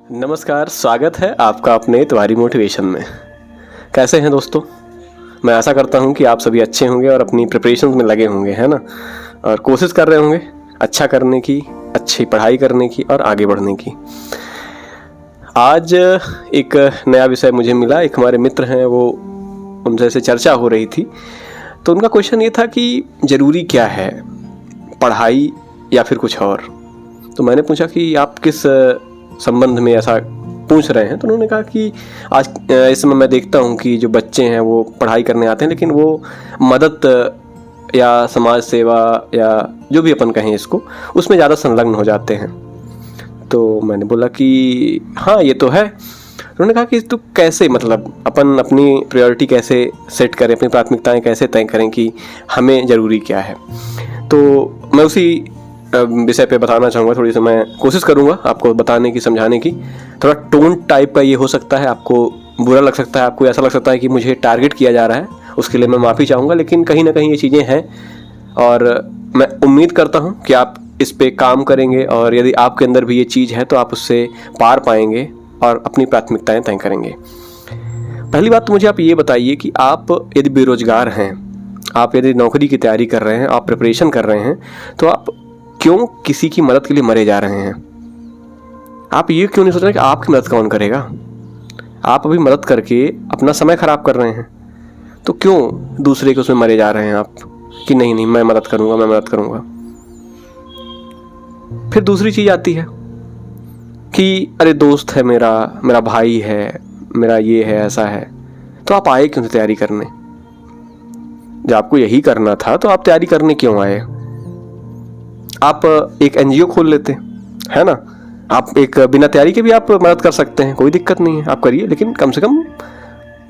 नमस्कार, स्वागत है आपका अपने तुम्हारी मोटिवेशन में। कैसे हैं दोस्तों? मैं आशा करता हूं कि आप सभी अच्छे होंगे और अपनी प्रिपरेशंस में लगे होंगे, है ना, और कोशिश कर रहे होंगे अच्छा करने की, अच्छी पढ़ाई करने की और आगे बढ़ने की। आज एक नया विषय मुझे मिला। एक हमारे मित्र हैं, वो उनसे से चर्चा हो रही थी, तो उनका क्वेश्चन ये था कि ज़रूरी क्या है, पढ़ाई या फिर कुछ और। तो मैंने पूछा कि आप किस संबंध में ऐसा पूछ रहे हैं। तो उन्होंने कहा कि आज इस समय मैं देखता हूं कि जो बच्चे हैं वो पढ़ाई करने आते हैं, लेकिन वो मदद या समाज सेवा या जो भी अपन कहें इसको, उसमें ज़्यादा संलग्न हो जाते हैं। तो मैंने बोला कि हाँ, ये तो है। उन्होंने कहा कि तो कैसे, मतलब अपन अपनी प्रायोरिटी कैसे सेट करें, अपनी प्राथमिकताएं कैसे तय करें कि हमें ज़रूरी क्या है। तो मैं उसी विषय पे बताना चाहूँगा। थोड़ी सी मैं कोशिश करूँगा आपको बताने की, समझाने की। थोड़ा टोन टाइप का ये हो सकता है, आपको बुरा लग सकता है, आपको ऐसा लग सकता है कि मुझे टारगेट किया जा रहा है, उसके लिए मैं माफ़ी चाहूँगा। लेकिन कहीं ना कहीं ये चीज़ें हैं और मैं उम्मीद करता हूँ कि आप इस पे काम करेंगे, और यदि आपके अंदर भी ये चीज़ है तो आप उससे पार पाएंगे और अपनी प्राथमिकताएँ तय करेंगे। पहली बात तो मुझे आप ये बताइए कि आप यदि बेरोजगार हैं, आप यदि नौकरी की तैयारी कर रहे हैं, आप प्रिपरेशन कर रहे हैं, तो आप क्यों किसी की मदद के लिए मरे जा रहे हैं? आप ये क्यों नहीं सोच रहे कि आपकी मदद कौन करेगा? आप अभी मदद करके अपना समय खराब कर रहे हैं, तो क्यों दूसरे के उसमें मरे जा रहे हैं आप कि नहीं नहीं मैं मदद करूंगा, मैं मदद करूंगा। फिर दूसरी चीज आती है कि अरे दोस्त है मेरा, मेरा भाई है, मेरा ये है, ऐसा है, तो आप आए क्यों तैयारी करने? जब आपको यही करना था तो आप तैयारी करने क्यों आए? आप एक एनजीओ खोल लेते, है ना। आप एक बिना तैयारी के भी आप मदद कर सकते हैं, कोई दिक्कत नहीं है, आप करिए। लेकिन कम से कम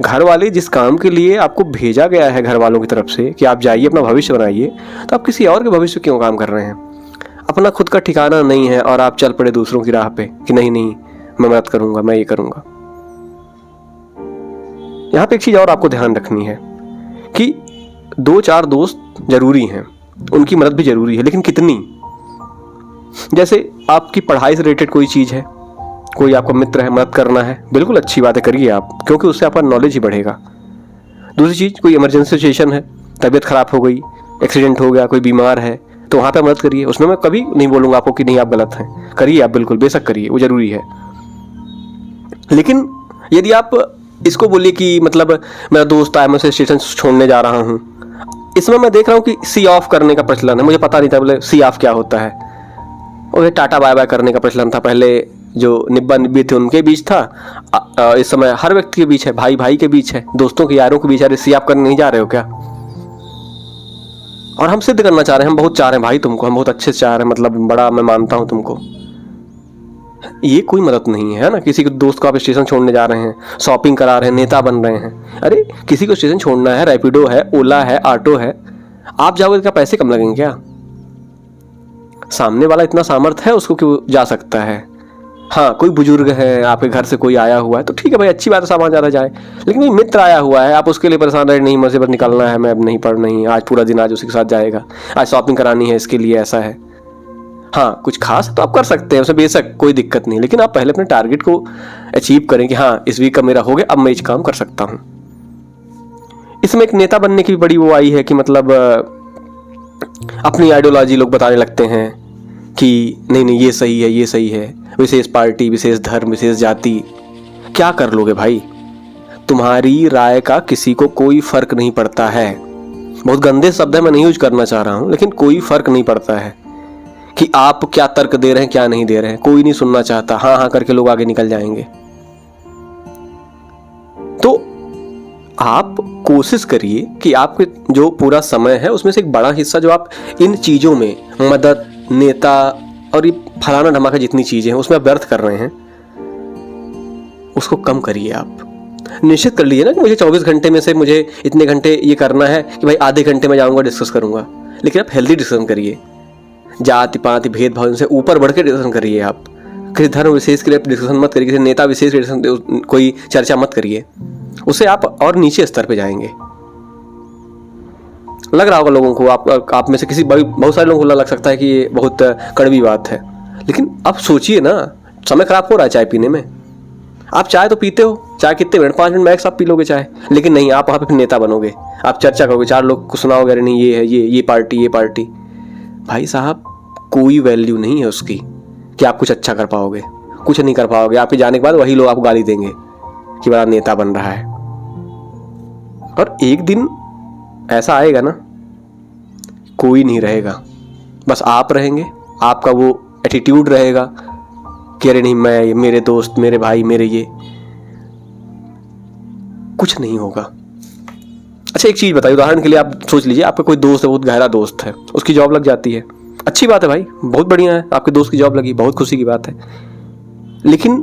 घर वाले जिस काम के लिए आपको भेजा गया है घर वालों की तरफ से कि आप जाइए अपना भविष्य बनाइए, तो आप किसी और के भविष्य क्यों काम कर रहे हैं? अपना खुद का ठिकाना नहीं है और आप चल पड़े दूसरों की राह पे कि नहीं नहीं मैं मदद करूंगा, मैं ये करूंगा। यहाँ पे एक चीज और आपको ध्यान रखनी है कि 2-4 दोस्त जरूरी हैं, उनकी मदद भी जरूरी है, लेकिन कितनी? जैसे आपकी पढ़ाई से रिलेटेड कोई चीज़ है, कोई आपका मित्र है, मदद करना है, बिल्कुल अच्छी बात है, करिए आप, क्योंकि उससे आपका नॉलेज ही बढ़ेगा। दूसरी चीज़, कोई इमरजेंसी सिचुएशन है, तबीयत खराब हो गई, एक्सीडेंट हो गया, कोई बीमार है, तो वहाँ पे मदद करिए। उसमें मैं कभी नहीं बोलूँगा आपको कि नहीं आप गलत हैं, करिए आप, बिल्कुल बेशक करिए, वो ज़रूरी है। लेकिन यदि आप इसको बोलिए कि मतलब मेरा दोस्त आया, मैं उसे स्टेशन छोड़ने जा रहा हूँ, इसमें मैं देख रहा हूँ कि सी ऑफ करने का प्रचलन है। मुझे पता नहीं था बोले सी ऑफ क्या होता है। और टाटा बाय बाय करने का प्रचलन था। पहले जो निब्बा निब्बी थे उनके बीच था, इस समय हर व्यक्ति के बीच है, भाई भाई के बीच है, दोस्तों के, यारों के बीच। अरे सी आप करने नहीं जा रहे हो क्या? और हम सिद्ध करना चाह रहे हैं, हम बहुत चाह रहे हैं भाई तुमको, हम बहुत अच्छे से चाह रहे हैं, मतलब बड़ा मैं मानता हूं तुमको। ये कोई मदद नहीं है ना। किसी को दोस्त को आप स्टेशन छोड़ने जा रहे हैं, शॉपिंग करा रहे हैं, नेता बन रहे हैं। अरे किसी को स्टेशन छोड़ना है, रैपिडो है, ओला है, ऑटो है, आप जाओगे, क्या पैसे कम लगेंगे क्या? सामने वाला इतना सामर्थ है, उसको क्यों जा सकता है। हाँ, कोई बुजुर्ग है, आपके घर से कोई आया हुआ है, तो ठीक है भाई, अच्छी बात है, सामान ज़्यादा जाए। लेकिन कोई मित्र आया हुआ है, आप उसके लिए परेशान रहे, नहीं मुझे बस निकलना है, मैं अब नहीं पढ़ नहीं, आज पूरा दिन आज उसी के साथ जाएगा, आज शॉपिंग करानी है, इसके लिए ऐसा है। हाँ, कुछ खास तो आप कर सकते हैं, उसमें बेशक कोई दिक्कत नहीं, लेकिन आप पहले अपने टारगेट को अचीव करें कि हाँ इस वीक का मेरा हो गया, अब मैं इस काम कर सकता हूँ। इसमें एक नेता बनने की भी बड़ी वो आई है कि मतलब अपनी आइडियोलॉजी लोग बताने लगते हैं कि नहीं नहीं ये सही है, ये सही है, विशेष पार्टी, विशेष धर्म, विशेष जाति। क्या कर लोगे भाई? तुम्हारी राय का किसी को कोई फर्क नहीं पड़ता है। बहुत गंदे शब्द है, मैं नहीं यूज करना चाह रहा हूं, लेकिन कोई फर्क नहीं पड़ता है कि आप क्या तर्क दे रहे हैं, क्या नहीं दे रहे हैं, कोई नहीं सुनना चाहता। हाँ हाँ करके लोग आगे निकल जाएंगे। तो आप कोशिश करिए कि आपके जो पूरा समय है उसमें से एक बड़ा हिस्सा जो आप इन चीज़ों में, मदद, नेता और ये फलाना ढमाका जितनी चीज़ें हैं उसमें आप व्यर्थ कर रहे हैं, उसको कम करिए। आप निश्चित कर लीजिए ना कि मुझे 24 घंटे में से मुझे इतने घंटे ये करना है कि भाई आधे घंटे में जाऊंगा, डिस्कस करूंगा। लेकिन आप हेल्दी डिस्कशन करिए, जाति पाति भेदभाव से ऊपर बढ़ के डिस्कशन करिए। आप किसी धर्म विशेष के लिए डिस्कशन मत करिए, किसी नेता विशेष के कोई चर्चा मत करिए, उससे आप और नीचे स्तर पे जाएंगे। लग रहा होगा लोगों को, आप में से किसी बहुत सारे लोगों को लग सकता है कि ये बहुत कड़वी बात है, लेकिन आप सोचिए ना, समय खराब हो रहा है चाय पीने में। आप चाय तो पीते हो, चाय कितने मिनट, 5 मिनट मैक्स आप पी लोगे चाय, लेकिन नहीं, आप वहाँ पे फिर नेता बनोगे, आप चर्चा करोगे, 4 लोग को सुनाओगे, अरे नहीं ये है, ये पार्टी। भाई साहब कोई वैल्यू नहीं है उसकी कि आप कुछ अच्छा कर पाओगे, कुछ नहीं कर पाओगे। आपके जाने के बाद वही लोग आपको गाली देंगे कि बड़ा नेता बन रहा है। और एक दिन ऐसा आएगा ना, कोई नहीं रहेगा, बस आप रहेंगे, आपका वो एटीट्यूड रहेगा कि अरे नहीं मैं, मेरे दोस्त, मेरे भाई, मेरे ये, कुछ नहीं होगा। अच्छा एक चीज़ बताइए, उदाहरण के लिए आप सोच लीजिए, आपका कोई दोस्त है, बहुत गहरा दोस्त है, उसकी जॉब लग जाती है, अच्छी बात है भाई, बहुत बढ़िया है, आपके दोस्त की जॉब लगी, बहुत खुशी की बात है। लेकिन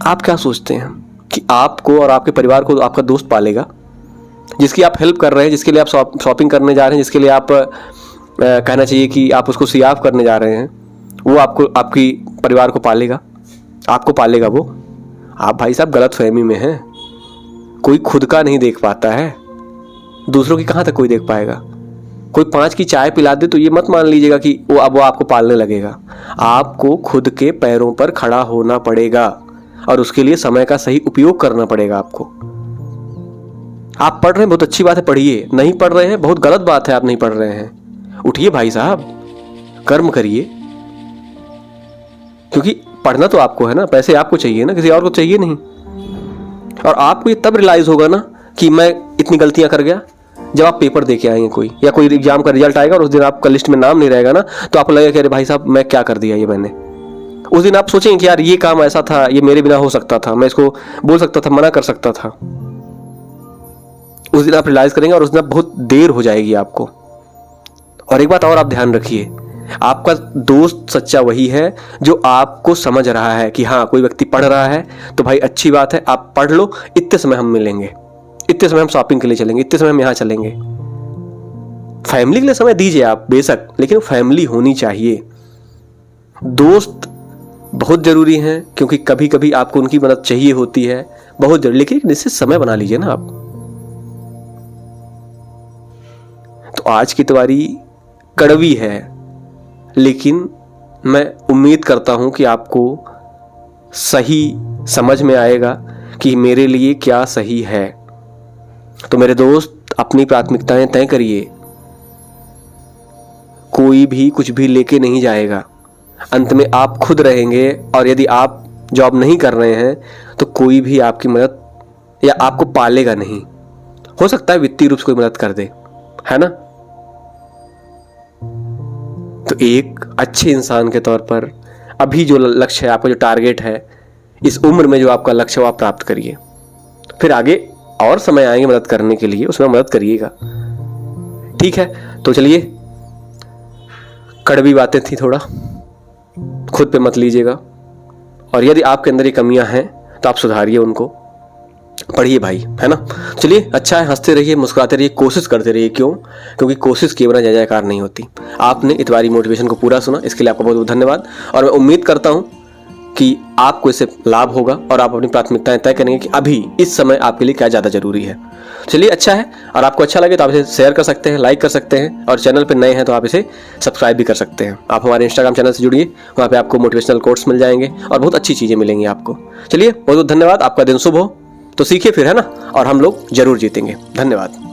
आप क्या सोचते हैं कि आपको और आपके परिवार को आपका दोस्त पालेगा? जिसकी आप हेल्प कर रहे हैं, जिसके लिए आप शॉपिंग करने जा रहे हैं, जिसके लिए आप कहना चाहिए कि आप उसको सियाफ करने जा रहे हैं, वो आपको, आपकी परिवार को पालेगा? आपको पालेगा वो? आप भाई साहब गलत फहमी में हैं। कोई खुद का नहीं देख पाता है, दूसरों की कहाँ तक कोई देख पाएगा? कोई 5 की चाय पिला दे तो ये मत मान लीजिएगा कि वो आपको पालने लगेगा। आपको खुद के पैरों पर खड़ा होना पड़ेगा और उसके लिए समय का सही उपयोग करना पड़ेगा आपको। आप पढ़ रहे हैं, बहुत अच्छी बात है, पढ़िए। नहीं पढ़ रहे हैं, बहुत गलत बात है, आप नहीं पढ़ रहे हैं। उठिए भाई साहब, कर्म करिए, क्योंकि पढ़ना तो आपको है ना, पैसे आपको चाहिए ना, किसी और को चाहिए नहीं। और आपको ये तब रियलाइज होगा ना कि मैं इतनी गलतियां कर गया, जब आप पेपर दे के आएंगे कोई, या कोई एग्जाम का रिजल्ट आएगा और उस दिन आपका लिस्ट में नाम नहीं रहेगा ना, तो आपको लगेगा कि अरे भाई साहब मैं क्या कर दिया ये मैंने। उस दिन आप सोचेंगे कि यार ये काम ऐसा था, ये मेरे बिना हो सकता था, मैं इसको बोल सकता था, मना कर सकता था। उस दिन आप रियलाइज करेंगे और उस दिन बहुत देर हो जाएगी आपको। और एक बात और आप ध्यान रखिए, आपका दोस्त सच्चा वही है जो आपको समझ रहा है कि हाँ कोई व्यक्ति पढ़ रहा है तो भाई अच्छी बात है, आप पढ़ लो, इतने समय हम मिलेंगे, इतने समय हम शॉपिंग के लिए चलेंगे, इतने समय हम यहाँ चलेंगे। फैमिली के लिए समय दीजिए आप बेशक, लेकिन फैमिली होनी चाहिए। दोस्त बहुत जरूरी हैं, क्योंकि कभी कभी आपको उनकी मदद चाहिए होती है, बहुत जरूरी, लेकिन निश्चित समय बना लीजिए ना आप। तो आज की तवारी कड़वी है, लेकिन मैं उम्मीद करता हूं कि आपको सही समझ में आएगा कि मेरे लिए क्या सही है। तो मेरे दोस्त, अपनी प्राथमिकताएं तय करिए। कोई भी कुछ भी लेके नहीं जाएगा, अंत में आप खुद रहेंगे। और यदि आप जॉब नहीं कर रहे हैं तो कोई भी आपकी मदद या आपको पालेगा नहीं। हो सकता है वित्तीय रूप से कोई मदद कर दे, है ना? तो एक अच्छे इंसान के तौर पर अभी जो लक्ष्य है आपका, जो टारगेट है, इस उम्र में जो आपका लक्ष्य है वो आप प्राप्त करिए। फिर आगे और समय आएंगे मदद करने के लिए, उसमें मदद करिएगा। ठीक है, तो चलिए, कड़वी बातें थी, थोड़ा खुद पे मत लीजिएगा। और यदि आपके अंदर ये कमियां हैं तो आप सुधारिए उनको, पढ़िए भाई, है ना? चलिए, अच्छा है, हंसते रहिए, मुस्कुराते रहिए, कोशिश करते रहिए। क्यों? क्योंकि कोशिश किए बिना जय जयकार नहीं होती। आपने इतवारी मोटिवेशन को पूरा सुना, इसके लिए आपका बहुत बहुत धन्यवाद। और मैं उम्मीद करता हूं कि आपको इससे लाभ होगा और आप अपनी प्राथमिकताएं तय करेंगे कि अभी इस समय आपके लिए क्या ज़्यादा जरूरी है। चलिए, अच्छा है, और आपको अच्छा लगे तो आप इसे शेयर कर सकते हैं, लाइक कर सकते हैं, और चैनल पर नए हैं तो आप इसे सब्सक्राइब भी कर सकते हैं। आप हमारे इंस्टाग्राम चैनल से जुड़िए, वहाँ पे आपको मोटिवेशनल कोट्स मिल जाएंगे और बहुत अच्छी चीज़ें मिलेंगी आपको। चलिए, बहुत बहुत धन्यवाद, आपका दिन शुभ हो। तो सीखिए फिर, है ना? और हम लोग जरूर जीतेंगे। धन्यवाद।